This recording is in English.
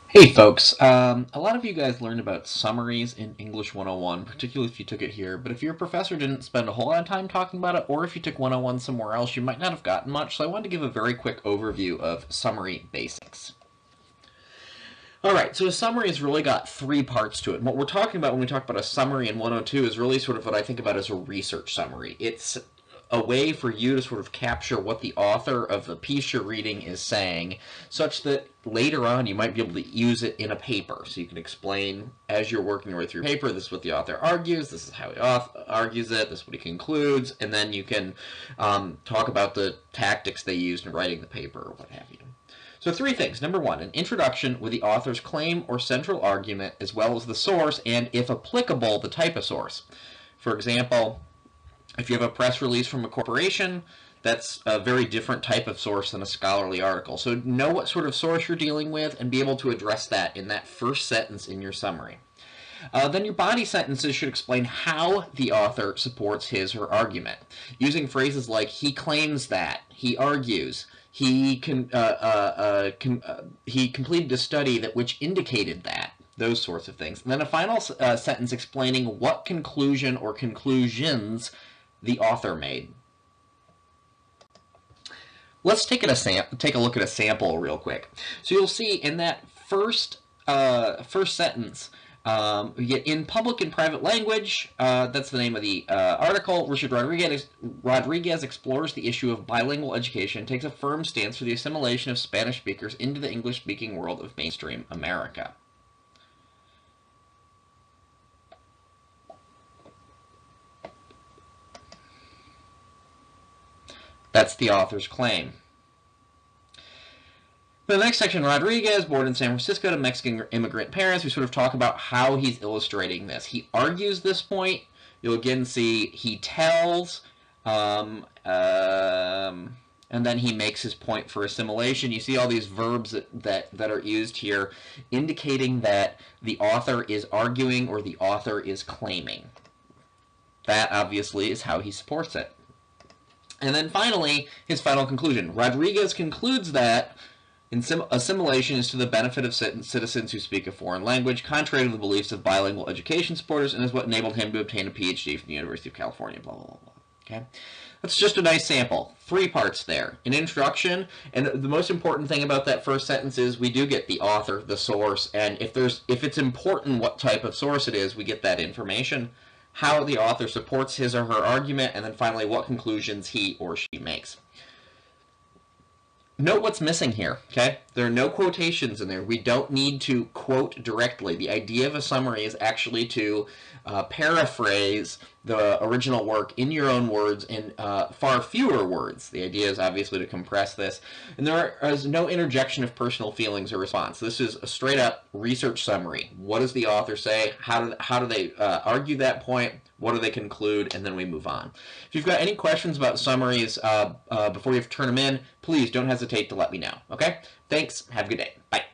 Hey folks, a lot of you guys learned about summaries in English 101, particularly if you took it here, but if your professor didn't spend a whole lot of time talking about it, or if you took 101 somewhere else, you might not have gotten much, so I wanted to give a very quick overview of summary basics. Alright, so a summary has really got three parts to it. And what we're talking about when we talk about a summary in 102 is really sort of what I think about as a research summary. It's a way for you to sort of capture what the author of the piece you're reading is saying, such that later on you might be able to use it in a paper. So you can explain, as you're working your way through your paper, this is what the author argues, this is how he argues it, this is what he concludes, and then you can talk about the tactics they used in writing the paper or what have you. So three things. Number one, an introduction with the author's claim or central argument, as well as the source, and if applicable, the type of source. For example, if you have a press release from a corporation, that's a very different type of source than a scholarly article. So know what sort of source you're dealing with and be able to address that in that first sentence in your summary. Then your body sentences should explain how the author supports his or her argument, using phrases like he claims that, he argues, he completed a study that which indicated that, those sorts of things. And then a final sentence explaining what conclusion or conclusions the author made. Let's take a look at a sample real quick. So you'll see in that first sentence, we get in public and private language. That's the name of the article. Richard Rodriguez explores the issue of bilingual education and takes a firm stance for the assimilation of Spanish speakers into the English-speaking world of mainstream America. That's the author's claim. The next section, Rodriguez, born in San Francisco to Mexican immigrant parents. We sort of talk about how he's illustrating this. He argues this point. You'll again see he tells, and then he makes his point for assimilation. You see all these verbs that are used here indicating that the author is arguing or the author is claiming. That obviously is how he supports it. And then finally, his final conclusion. Rodriguez concludes that assimilation is to the benefit of citizens who speak a foreign language, contrary to the beliefs of bilingual education supporters, and is what enabled him to obtain a PhD from the University of California, blah, blah, blah, blah. Okay? That's just a nice sample. Three parts there. An introduction, and the most important thing about that first sentence is we do get the author, the source, and if it's important what type of source it is, we get that information, how the author supports his or her argument, and then finally what conclusions he or she makes. Note what's missing here, okay? There are no quotations in there. We don't need to quote directly. The idea of a summary is actually to paraphrase the original work in your own words in far fewer words. The idea is obviously to compress this. And there is no interjection of personal feelings or response. This is a straight up research summary. What does the author say? How do they argue that point? What do they conclude? And then we move on. If you've got any questions about summaries before you have to turn them in, please don't hesitate to let me know. Okay? Thanks. Have a good day. Bye.